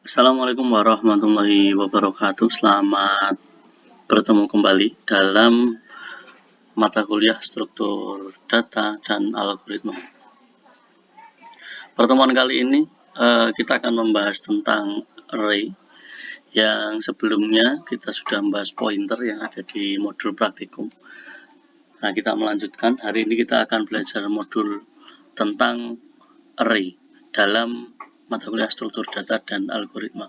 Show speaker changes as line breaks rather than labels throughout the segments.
Assalamualaikum warahmatullahi wabarakatuh. Selamat bertemu kembali dalam mata kuliah struktur data dan algoritma. Pertemuan kali ini kita akan membahas tentang array yang sebelumnya kita sudah membahas pointer yang ada di modul praktikum. Nah, kita melanjutkan. Hari ini kita akan belajar modul tentang array dalam mata kuliah struktur data dan algoritma.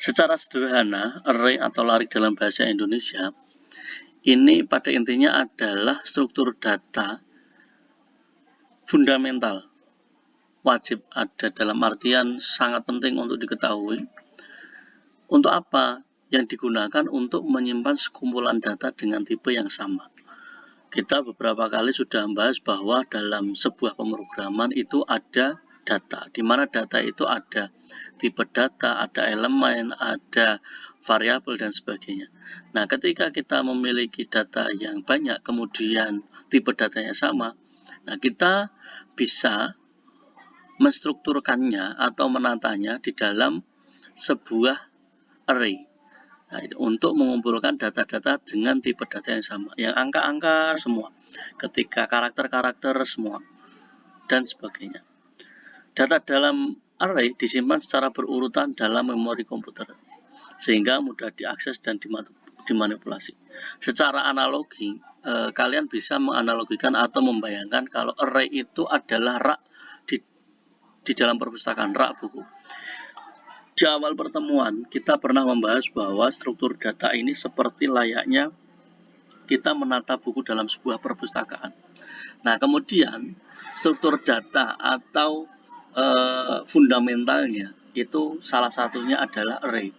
Secara sederhana, array atau larik dalam bahasa Indonesia ini pada intinya adalah struktur data fundamental, wajib ada dalam artian sangat penting untuk diketahui. Untuk apa? Yang digunakan untuk menyimpan sekumpulan data dengan tipe yang sama. Kita beberapa kali sudah membahas bahwa dalam sebuah pemrograman itu ada data, di mana data itu ada tipe data, ada elemen, ada variabel, dan sebagainya. Nah, ketika kita memiliki data yang banyak, kemudian tipe datanya sama, nah kita bisa menstrukturkannya atau menatanya di dalam sebuah array. Nah, untuk mengumpulkan data-data dengan tipe data yang sama, yang angka-angka semua, ketika karakter-karakter semua, dan sebagainya. Data dalam array disimpan secara berurutan dalam memori komputer, sehingga mudah diakses dan dimanipulasi. Secara analogi, kalian bisa menganalogikan atau membayangkan kalau array itu adalah rak di dalam perpustakaan, rak buku. Di awal pertemuan, kita pernah membahas bahwa struktur data ini seperti layaknya kita menata buku dalam sebuah perpustakaan. Nah, kemudian struktur data atau fundamentalnya itu salah satunya adalah array.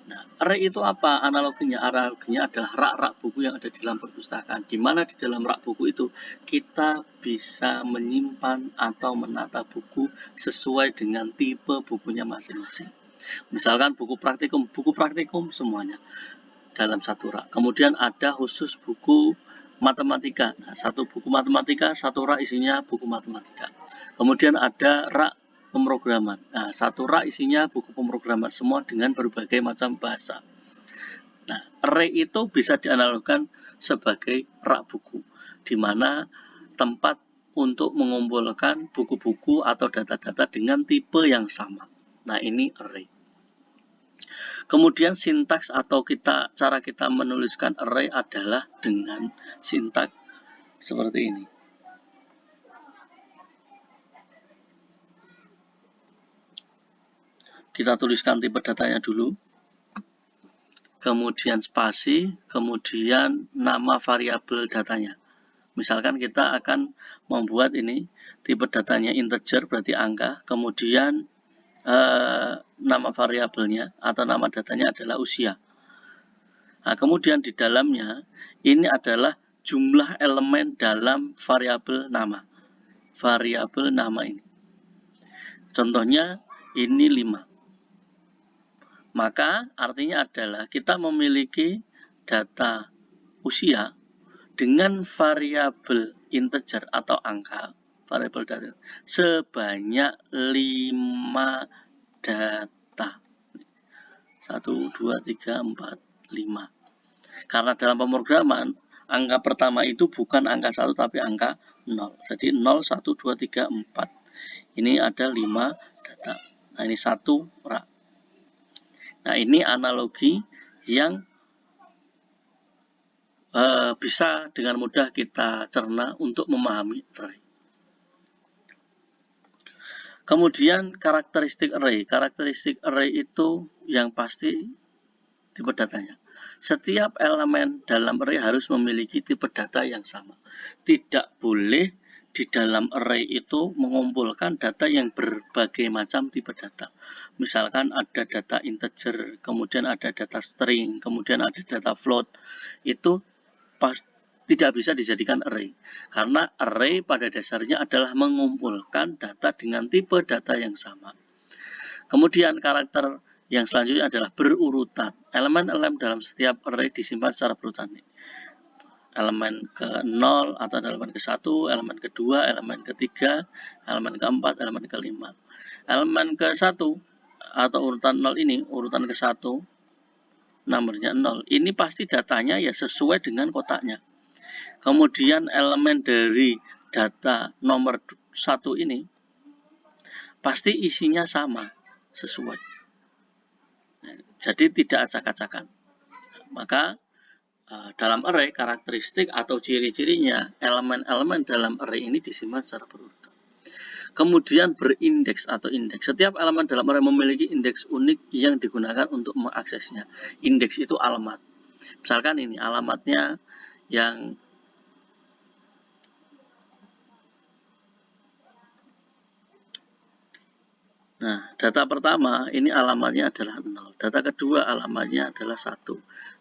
Nah, array itu apa? Analoginya adalah rak-rak buku yang ada di dalam perpustakaan, di mana di dalam rak buku itu kita bisa menyimpan atau menata buku sesuai dengan tipe bukunya masing-masing. Misalkan buku praktikum semuanya dalam satu rak. Kemudian ada khusus buku matematika. Nah, satu buku matematika, satu rak isinya buku matematika. Kemudian ada rak pemrograman. Nah, satu rak isinya buku pemrograman semua dengan berbagai macam bahasa. Nah, array itu bisa dianalogkan sebagai rak buku, di mana tempat untuk mengumpulkan buku-buku atau data-data dengan tipe yang sama. Nah, ini array. Kemudian sintaks atau cara kita menuliskan array adalah dengan sintaks seperti ini. Kita tuliskan tipe datanya dulu, kemudian spasi, kemudian nama variabel datanya. Misalkan kita akan membuat ini tipe datanya integer, berarti angka, kemudian nama variabelnya atau nama datanya adalah usia. Nah, kemudian di dalamnya ini adalah jumlah elemen dalam variabel nama. Variabel nama ini. Contohnya ini 5. Maka artinya adalah kita memiliki data usia dengan variabel integer atau angka, variabel data sebanyak 5 data. 1, 2, 3, 4, 5. Karena dalam pemrograman, angka pertama itu bukan angka 1 tapi angka 0. Jadi 0, 1, 2, 3, 4. Ini ada 5 data. Nah, ini 1 rak. Nah, ini analogi yang bisa dengan mudah kita cerna untuk memahami array. Kemudian karakteristik array. Karakteristik array itu yang pasti tipe datanya. Setiap elemen dalam array harus memiliki tipe data yang sama. Tidak boleh di dalam array itu mengumpulkan data yang berbagai macam tipe data. Misalkan ada data integer, kemudian ada data string, kemudian ada data float. Itu tidak bisa dijadikan array. Karena array pada dasarnya adalah mengumpulkan data dengan tipe data yang sama. Kemudian karakter yang selanjutnya adalah berurutan. Elemen-elemen dalam setiap array disimpan secara berurutan. elemen ke-0 atau elemen ke-1, elemen ke-2, elemen ke-3, elemen ke-4, elemen ke-5. Elemen ke-1 atau urutan 0 ini, urutan ke-1, nomornya 0. Ini pasti datanya ya sesuai dengan kotaknya. Kemudian elemen dari data nomor 1 ini pasti isinya sama, sesuai. Jadi tidak acak-acakan. Maka dalam array, karakteristik atau ciri-cirinya, elemen-elemen dalam array ini disimpan secara berurutan. Kemudian berindeks atau indeks. Setiap elemen dalam array memiliki indeks unik yang digunakan untuk mengaksesnya. Indeks itu alamat. Misalkan ini alamatnya yang data pertama ini alamatnya adalah 0. Data kedua alamatnya adalah 1.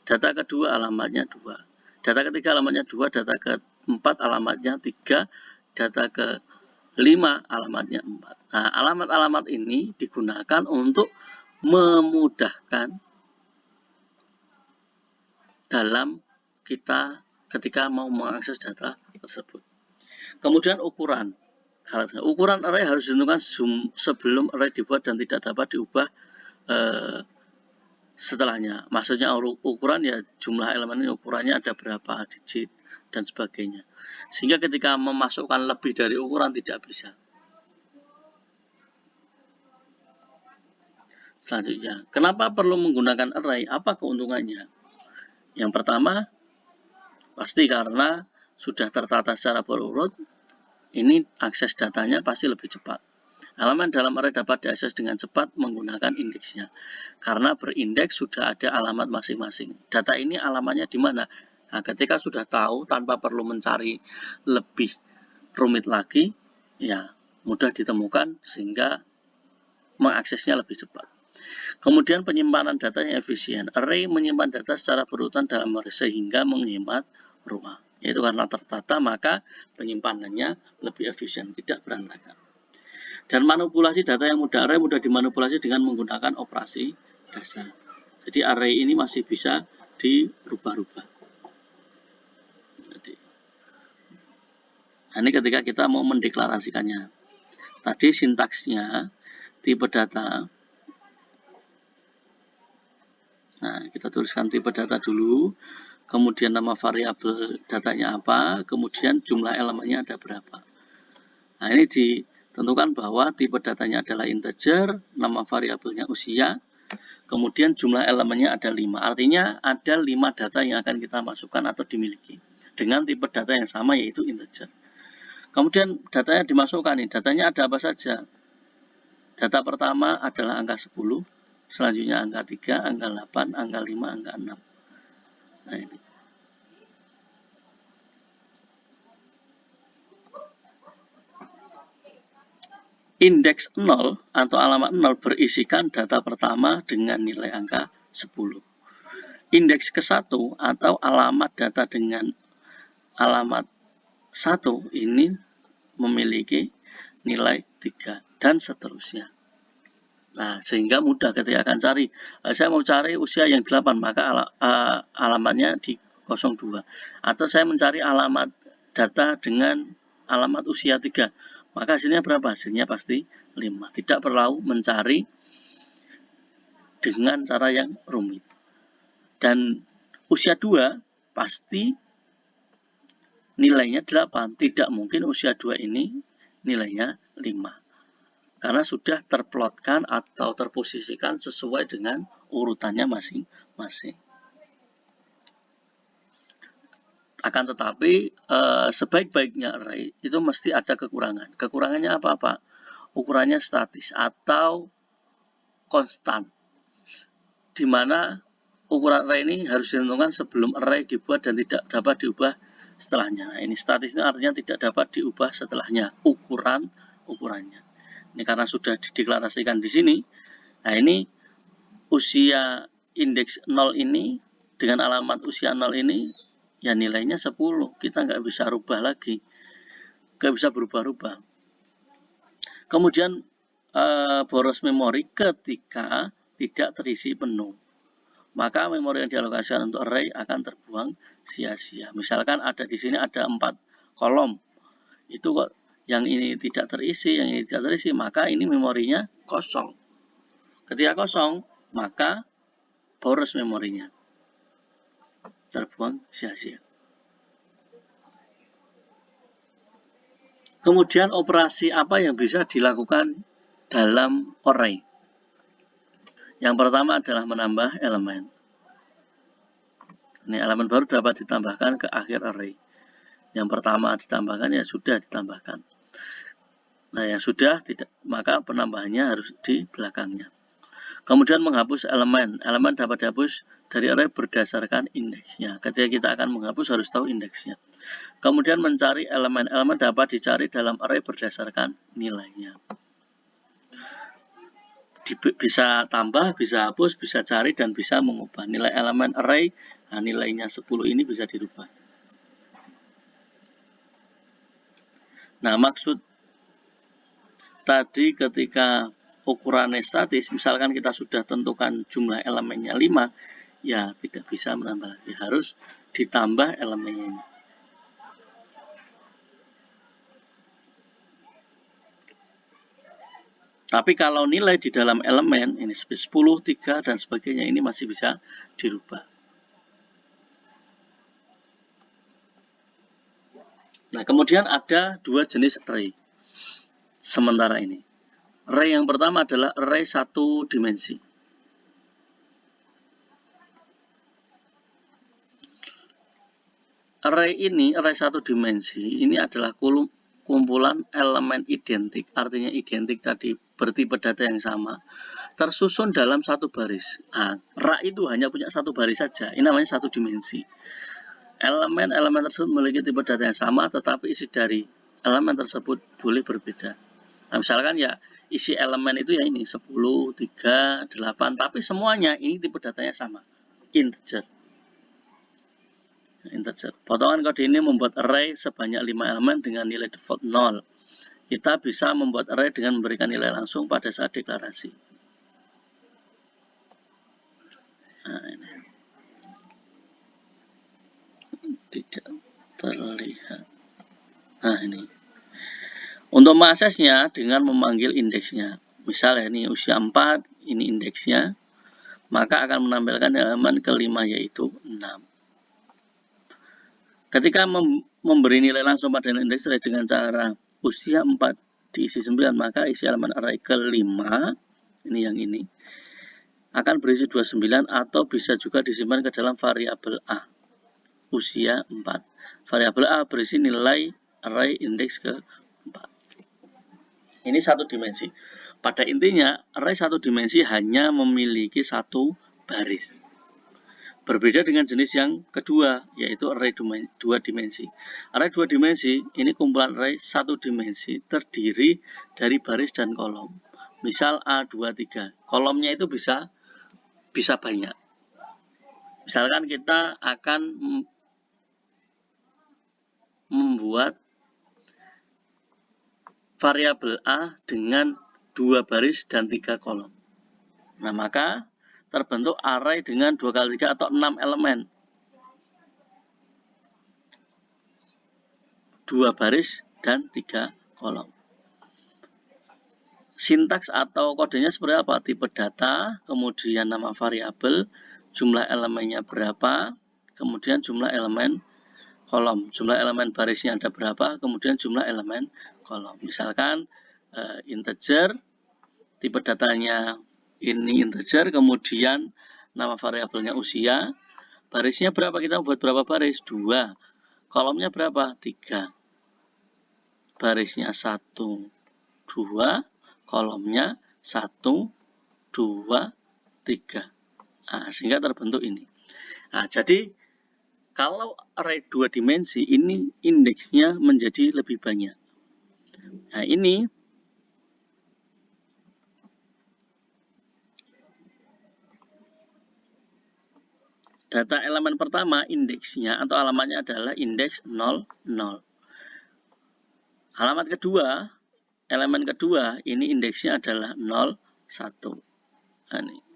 Data kedua alamatnya 2. Data ketiga alamatnya 2. Data keempat alamatnya 3. Data ke-5 alamatnya 4. Nah, alamat-alamat ini digunakan untuk memudahkan dalam kita ketika mau mengakses data tersebut. Kemudian ukuran. Ukuran array harus ditentukan sebelum array dibuat dan tidak dapat diubah setelahnya. Maksudnya ukuran ya jumlah elemen ini ukurannya ada berapa digit dan sebagainya. Sehingga ketika memasukkan lebih dari ukuran tidak bisa. Selanjutnya, kenapa perlu menggunakan array? Apa keuntungannya? Yang pertama, pasti karena sudah tertata secara berurut, ini akses datanya pasti lebih cepat. Elemen dalam array dapat diakses dengan cepat menggunakan indeksnya. Karena berindeks sudah ada alamat masing-masing. Data ini alamatnya di mana? Nah, ketika sudah tahu tanpa perlu mencari lebih rumit lagi, ya mudah ditemukan sehingga mengaksesnya lebih cepat. Kemudian penyimpanan data yang efisien. Array menyimpan data secara berurutan dalam array sehingga menghemat ruang. Yaitu karena tertata maka penyimpanannya lebih efisien, tidak berantakan. Dan manipulasi data yang mudah, array mudah dimanipulasi dengan menggunakan operasi dasar. Jadi array ini masih bisa dirubah-rubah. Nah, ini ketika kita mau mendeklarasikannya. Tadi sintaksnya, tipe data. Nah, kita tuliskan tipe data dulu. Kemudian nama variabel datanya apa, kemudian jumlah elemennya ada berapa. Nah, ini ditentukan bahwa tipe datanya adalah integer, nama variabelnya usia, kemudian jumlah elemennya ada 5. Artinya ada 5 data yang akan kita masukkan atau dimiliki dengan tipe data yang sama yaitu integer. Kemudian datanya dimasukkan nih, datanya ada apa saja. Data pertama adalah angka 10, selanjutnya angka 3, angka 8, angka 5, angka 6. Nah, ini. Indeks 0 atau alamat 0 berisikan data pertama dengan nilai angka 10. Indeks ke-1 atau alamat data dengan alamat 1 ini memiliki nilai 3 dan seterusnya. Nah, sehingga mudah ketika akan cari. Saya mau cari usia yang 8, maka alamatnya di 02. Atau saya mencari alamat data dengan alamat usia 3, maka hasilnya berapa? Hasilnya pasti 5. Tidak perlu mencari dengan cara yang rumit. Dan usia 2 pasti nilainya 8. Tidak mungkin usia 2 ini nilainya 5. Karena sudah terplotkan atau terposisikan sesuai dengan urutannya masing-masing. Akan tetapi sebaik-baiknya array itu mesti ada kekurangan. Kekurangannya apa-apa? Ukurannya statis atau konstan. Di mana ukuran array ini harus ditentukan sebelum array dibuat dan tidak dapat diubah setelahnya. Nah, ini statis ini artinya tidak dapat diubah setelahnya ukurannya. Ini karena sudah dideklarasikan di sini. Nah, ini usia indeks 0 ini dengan alamat usia 0 ini ya nilainya 10. Kita nggak bisa rubah lagi. Nggak bisa berubah-ubah. Kemudian boros memori ketika tidak terisi penuh. maka memori yang dialokasikan untuk array akan terbuang sia-sia. Misalkan ada di sini ada 4 kolom, itu kok yang ini tidak terisi, yang ini tidak terisi, maka ini memorinya kosong. Ketika kosong, maka boros memorinya, terbuang sia-sia. Kemudian operasi apa yang bisa dilakukan dalam array? Yang pertama adalah menambah elemen. Ini elemen baru dapat ditambahkan ke akhir array. Yang pertama ditambahkan ya sudah ditambahkan. Nah, yang sudah tidak, maka penambahannya harus di belakangnya. Kemudian menghapus elemen. Elemen dapat dihapus dari array berdasarkan indeksnya. Ketika kita akan menghapus harus tahu indeksnya. Kemudian mencari elemen. Elemen dapat dicari dalam array berdasarkan nilainya. Bisa tambah, bisa hapus, bisa cari, dan bisa mengubah. Nilai elemen array, nah nilainya 10 ini bisa dirubah. Nah, maksud tadi ketika ukurannya statis, misalkan kita sudah tentukan jumlah elemennya 5, ya tidak bisa menambah lagi, harus ditambah elemennya ini. Tapi kalau nilai di dalam elemen, ini 10, 3, dan sebagainya, ini masih bisa dirubah. Nah, kemudian ada 2 jenis array sementara ini. Array yang pertama adalah array 1 dimensi. Array 1 dimensi, ini adalah kumpulan elemen identik, artinya identik tadi bertipe data yang sama, tersusun dalam satu baris. Nah, rak itu hanya punya satu baris saja, ini namanya 1 dimensi. Elemen-elemen tersebut memiliki tipe data yang sama, tetapi isi dari elemen tersebut boleh berbeda. Nah, misalkan ya isi elemen itu ya ini 10, 3, 8, tapi semuanya ini tipe datanya sama, integer. Potongan kode ini membuat array sebanyak 5 elemen dengan nilai default 0. Kita bisa membuat array dengan memberikan nilai langsung pada saat deklarasi. Nah, ini tidak terlihat. Nah, ini. Untuk mengaksesnya dengan memanggil indeksnya. Misalnya ini usia 4, ini indeksnya. Maka akan menampilkan elemen kelima yaitu 6. Ketika memberi nilai langsung pada indeks array dengan cara usia 4 diisi 9, maka isi elemen array kelima, ini yang ini, akan berisi 29 atau bisa juga disimpan ke dalam variabel A, usia 4. Variabel A berisi nilai array indeks ke-4. Ini 1 dimensi. Pada intinya, array 1 dimensi hanya memiliki 1 baris. Berbeda dengan jenis yang kedua, yaitu array 2 dimensi. Array 2 dimensi, ini kumpulan array 1 dimensi terdiri dari baris dan kolom. Misal A23, kolomnya itu bisa banyak. Misalkan kita akan membuat variabel A dengan 2 baris dan 3 kolom. Nah, maka terbentuk array dengan 2 kali 3 atau 6 elemen. 2 baris dan 3 kolom. Sintaks atau kodenya seperti apa? Tipe data, kemudian nama variabel, jumlah elemennya berapa, kemudian jumlah elemen kolom. Jumlah elemen barisnya ada berapa, kemudian jumlah elemen kolom. Misalkan integer, tipe datanya ini integer, kemudian nama variabelnya usia, barisnya berapa, kita buat berapa baris? 2. Kolomnya berapa? 3. Barisnya 1, 2, kolomnya 1, 2, 3. Nah, sehingga terbentuk ini. Nah, jadi kalau array 2 dimensi ini indeksnya menjadi lebih banyak. Nah, ini data elemen pertama indeksnya atau alamatnya adalah indeks 00. Alamat kedua, elemen kedua, ini indeksnya adalah 01.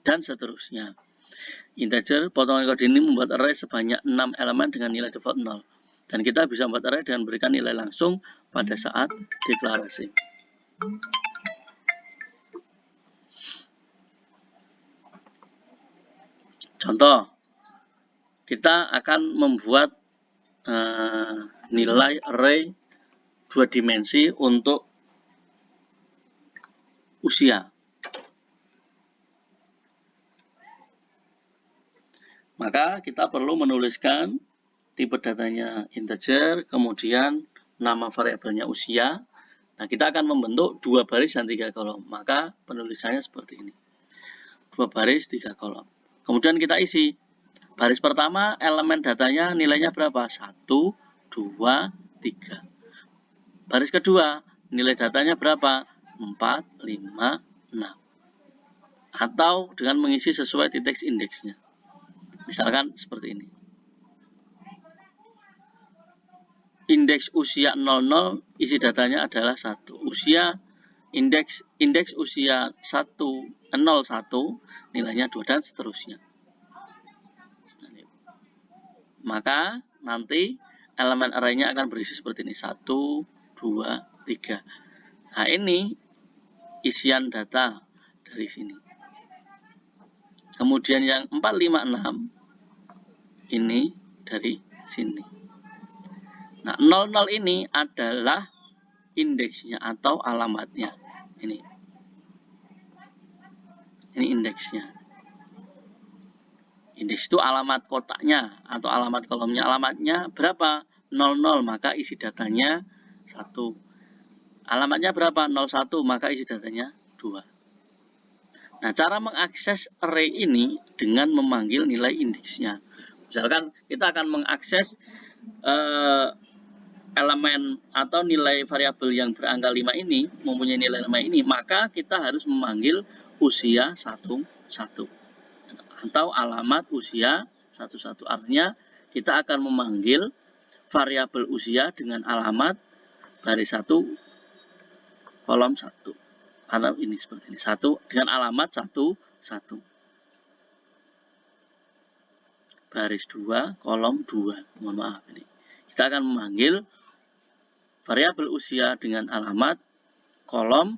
Dan seterusnya. Integer potongan kode ini membuat array sebanyak 6 elemen dengan nilai default 0. Dan kita bisa membuat array dengan memberikan nilai langsung pada saat deklarasi. Contoh, kita akan membuat nilai array 2 dimensi untuk usia. Maka kita perlu menuliskan tipe datanya integer, kemudian nama variabelnya usia. Nah, kita akan membentuk 2 baris dan 3 kolom. Maka penulisannya seperti ini. 2 baris, 3 kolom. Kemudian kita isi. Baris pertama, elemen datanya nilainya berapa? 1, 2, 3. Baris kedua, nilai datanya berapa? 4, 5, 6. Atau dengan mengisi sesuai titik indeksnya. Misalkan seperti ini. Indeks usia 00, isi datanya adalah 1. Usia indeks usia 01, nilainya 2 dan seterusnya. Maka nanti elemen array-nya akan berisi seperti ini. 1, 2, 3. Nah, ini isian data dari sini. Kemudian yang 4, 5, 6 ini dari sini. Nah, 00 ini adalah indeksnya atau alamatnya. Ini indeksnya. Indeks itu alamat kotaknya atau alamat kolomnya. Alamatnya berapa? 00, maka isi datanya 1. Alamatnya berapa? 01, maka isi datanya 2. Nah, cara mengakses array ini dengan memanggil nilai indeksnya. Misalkan kita akan mengakses elemen atau nilai variabel yang berangka 5 ini, mempunyai nilai 5 ini, maka kita harus memanggil usia 11 atau alamat usia 11. Artinya kita akan memanggil variabel usia dengan alamat baris 1 kolom 1. Atau ini seperti ini, 1 dengan alamat 11. Baris 2 kolom 2. Mohon maaf ini. Kita akan memanggil variabel usia dengan alamat kolom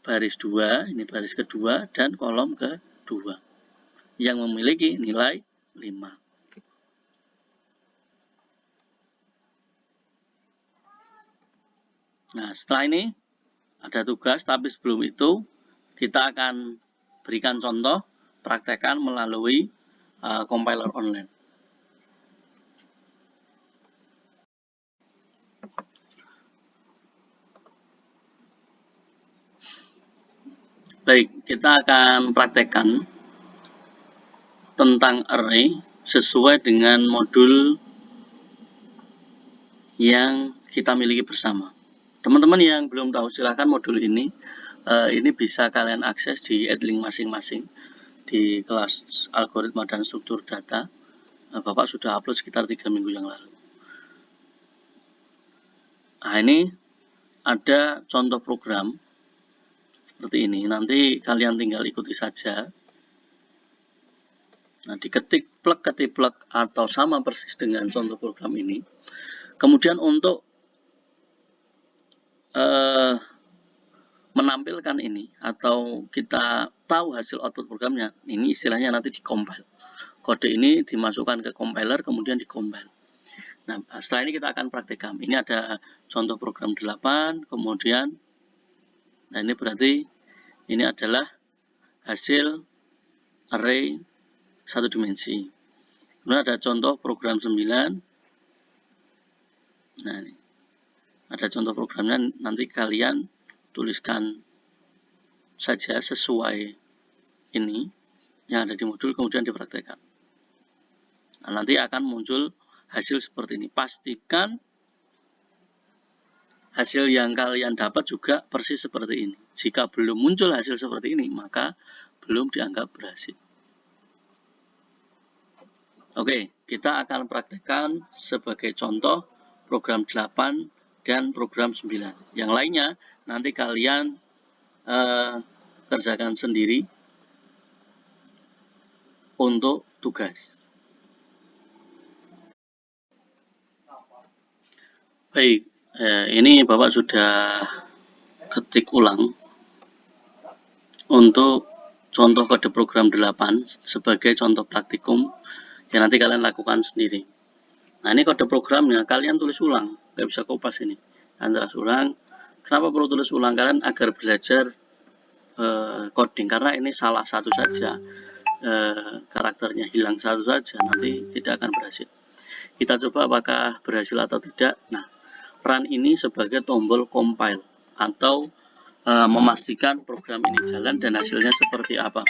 baris 2, ini baris kedua, dan kolom kedua yang memiliki nilai 5. Nah, setelah ini ada tugas, tapi sebelum itu kita akan berikan contoh praktekan melalui compiler online. Baik, kita akan praktekkan tentang array sesuai dengan modul yang kita miliki bersama. Teman-teman yang belum tahu, silahkan modul ini bisa kalian akses di Edlink masing-masing di kelas algoritma dan struktur data. Bapak sudah upload sekitar 3 minggu yang lalu. Nah, ini ada contoh program seperti ini. Nanti kalian tinggal ikuti saja. Nah, diketik plug atau sama persis dengan contoh program ini. Kemudian untuk menampilkan ini atau kita tahu hasil output programnya, ini istilahnya nanti di-compile. Kode ini dimasukkan ke compiler, kemudian di-compile. Nah, setelah ini kita akan praktekkan. Ini ada contoh program 8, kemudian, nah ini berarti ini adalah hasil array 1 dimensi. Kemudian ada contoh program 9. Nah, ini ada contoh programnya, nanti kalian tuliskan saja sesuai ini yang ada di modul, kemudian dipraktekkan. Nah, nanti akan muncul hasil seperti ini. Pastikan hasil yang kalian dapat juga persis seperti ini. Jika belum muncul hasil seperti ini, maka belum dianggap berhasil. Oke, kita akan praktekkan sebagai contoh program 8 dan program 9. Yang lainnya nanti kalian kerjakan sendiri. untuk tugas. Baik, ini Bapak sudah ketik ulang untuk contoh kode program 8 sebagai contoh praktikum yang nanti kalian lakukan sendiri. Nah, ini kode programnya, kalian tulis ulang, nggak bisa kopas ini. Kalian tulis ulang. Kenapa perlu tulis ulang? Kalian agar belajar coding, karena ini salah satu saja karakternya hilang satu saja, nanti tidak akan berhasil. Kita coba apakah berhasil atau tidak. Nah, run ini sebagai tombol compile atau memastikan program ini jalan dan hasilnya seperti apa.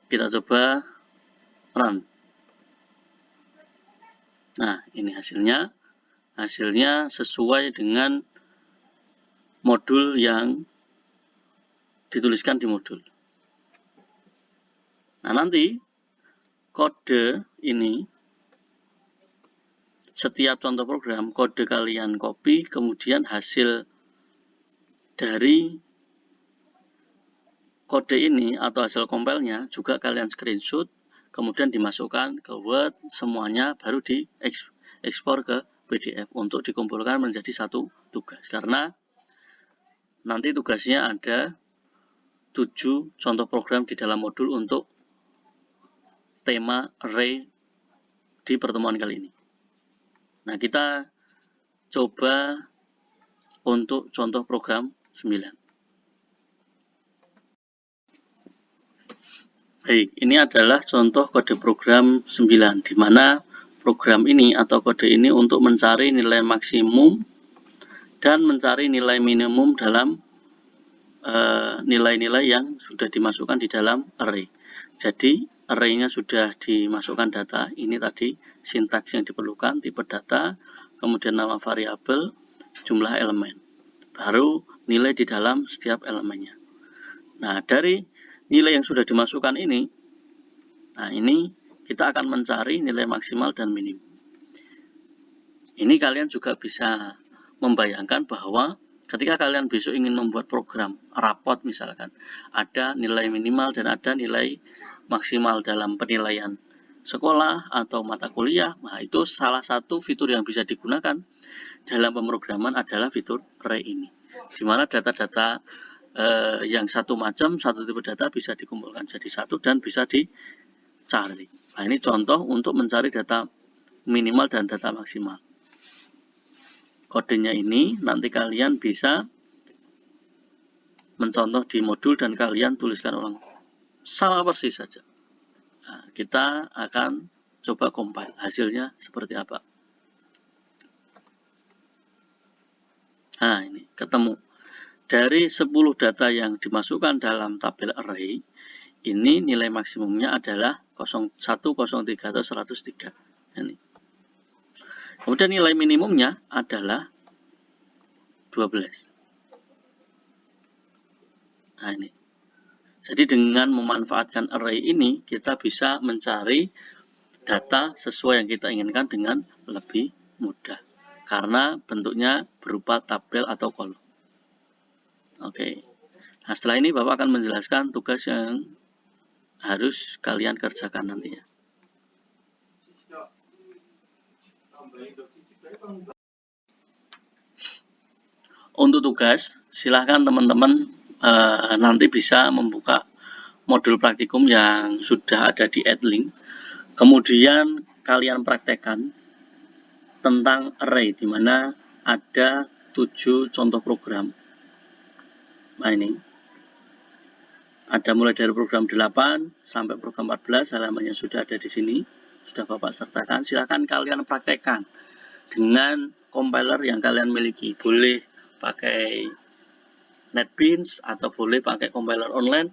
Kita coba run. Nah, ini hasilnya. Hasilnya sesuai dengan modul yang dituliskan di modul. Nah, nanti kode ini, setiap contoh program, kode kalian copy, kemudian hasil dari kode ini atau hasil compile-nya juga kalian screenshot, kemudian dimasukkan ke Word, semuanya baru diekspor ke PDF untuk dikumpulkan menjadi satu tugas. Karena nanti tugasnya ada 7 contoh program di dalam modul untuk tema array di pertemuan kali ini. Nah, kita coba untuk contoh program 9. Baik, ini adalah contoh kode program 9, di mana program ini atau kode ini untuk mencari nilai maksimum dan mencari nilai minimum dalam nilai-nilai yang sudah dimasukkan di dalam array. Jadi, array-nya sudah dimasukkan data, ini tadi sintaks yang diperlukan, tipe data, kemudian nama variabel, jumlah elemen, baru nilai di dalam setiap elemennya. Nah, dari nilai yang sudah dimasukkan ini, nah ini kita akan mencari nilai maksimal dan minim. Ini kalian juga bisa membayangkan bahwa ketika kalian besok ingin membuat program rapot misalkan, ada nilai minimal dan ada nilai maksimal dalam penilaian sekolah atau mata kuliah. Nah, itu salah satu fitur yang bisa digunakan dalam pemrograman adalah fitur array ini, di mana data-data yang satu macam, satu tipe data bisa dikumpulkan jadi satu dan bisa dicari. Nah, ini contoh untuk mencari data minimal dan data maksimal. Kodenya ini nanti kalian bisa mencontoh di modul dan kalian tuliskan ulang. Sama persis saja. Nah, kita akan coba compile. Hasilnya seperti apa. Nah, ini ketemu. Dari 10 data yang dimasukkan dalam tabel array, ini nilai maksimumnya adalah 01, 03, atau 103. Ini. Kemudian nilai minimumnya adalah 12. Nah, ini. Jadi dengan memanfaatkan array ini, kita bisa mencari data sesuai yang kita inginkan dengan lebih mudah. Karena bentuknya berupa tabel atau kolom. Oke. Nah, setelah ini Bapak akan menjelaskan tugas yang harus kalian kerjakan nantinya. Untuk tugas, silahkan teman-teman nanti bisa membuka modul praktikum yang sudah ada di Edlink. Kemudian kalian praktekkan tentang array, di mana ada 7 contoh program. Nah, ini ada mulai dari program 8 sampai program 14, halamannya sudah ada di sini, sudah Bapak sertakan. Silakan kalian praktekkan dengan compiler yang kalian miliki. Boleh pakai NetBeans atau boleh pakai compiler online.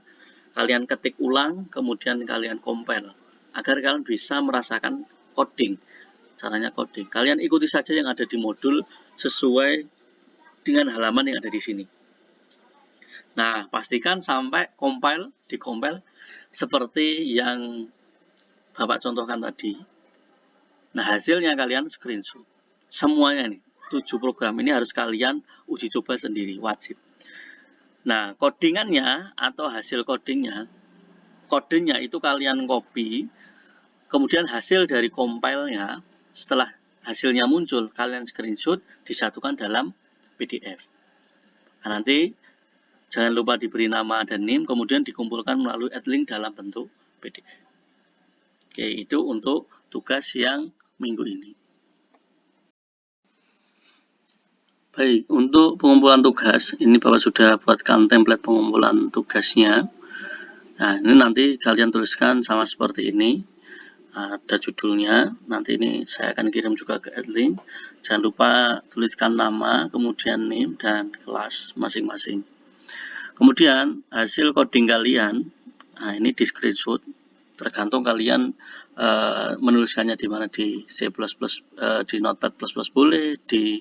Kalian ketik ulang, kemudian kalian compile agar kalian bisa merasakan coding. Caranya coding. Kalian ikuti saja yang ada di modul sesuai dengan halaman yang ada di sini. Nah, pastikan sampai di-compile seperti yang Bapak contohkan tadi. Nah, hasilnya kalian screenshot. Semuanya nih, 7 program ini harus kalian uji coba sendiri, wajib. Nah, codingannya atau hasil codingnya, kodenya itu kalian copy, kemudian hasil dari compile-nya, setelah hasilnya muncul, kalian screenshot, disatukan dalam PDF. Nah, nanti jangan lupa diberi nama dan NIM, kemudian dikumpulkan melalui adlink dalam bentuk PDF. Oke, itu untuk tugas yang minggu ini. Baik, untuk pengumpulan tugas, ini Bapak sudah buatkan template pengumpulan tugasnya. Nah, ini nanti kalian tuliskan sama seperti ini. Ada judulnya, nanti ini saya akan kirim juga ke adlink. Jangan lupa tuliskan nama, kemudian name, dan kelas masing-masing. Kemudian hasil coding kalian, nah ini di screenshot, tergantung kalian menuliskannya di mana, di C++, di Notepad++ boleh, di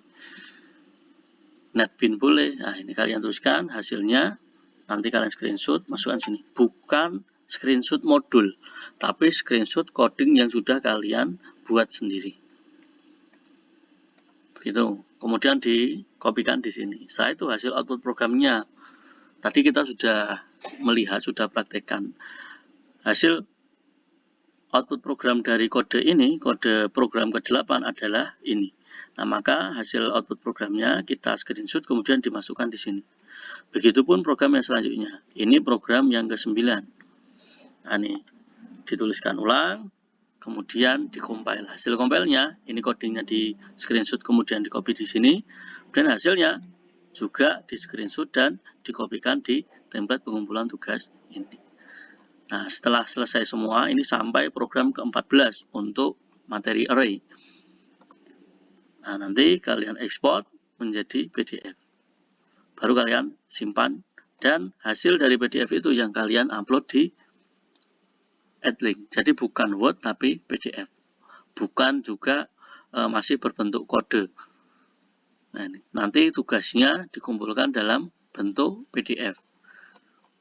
NetBeans boleh. Nah ini kalian tuliskan hasilnya, nanti kalian screenshot, masukkan sini. Bukan screenshot modul, tapi screenshot coding yang sudah kalian buat sendiri. Begitu. Kemudian dikopikan di sini. Setelah itu hasil output programnya. Tadi kita sudah melihat, sudah praktekkan. Hasil output program dari kode ini, kode program ke-8 adalah ini. Nah, maka hasil output programnya kita screenshot kemudian dimasukkan di sini. Begitupun program yang selanjutnya. Ini program yang ke-9. Nah, ini dituliskan ulang, kemudian dikompil. Hasil compile-nya, ini codingnya di screenshot kemudian dikopi di sini, dan hasilnya juga di screenshot dan dikopikan di template pengumpulan tugas ini. Nah, setelah selesai semua, ini sampai program ke-14 untuk materi array. Nah, nanti kalian ekspor menjadi PDF. Baru kalian simpan, dan hasil dari PDF itu yang kalian upload di adlink. Jadi bukan Word tapi PDF. Bukan juga masih berbentuk kode. Nah, nanti tugasnya dikumpulkan dalam bentuk PDF.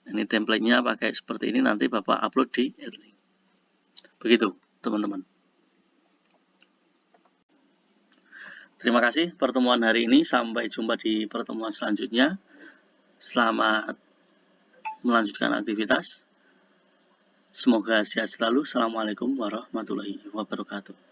Ini template-nya pakai seperti ini, nanti Bapak upload di adlink. Begitu, teman-teman. Terima kasih pertemuan hari ini. Sampai jumpa di pertemuan selanjutnya. Selamat melanjutkan aktivitas. Semoga sehat selalu. Assalamualaikum warahmatullahi wabarakatuh.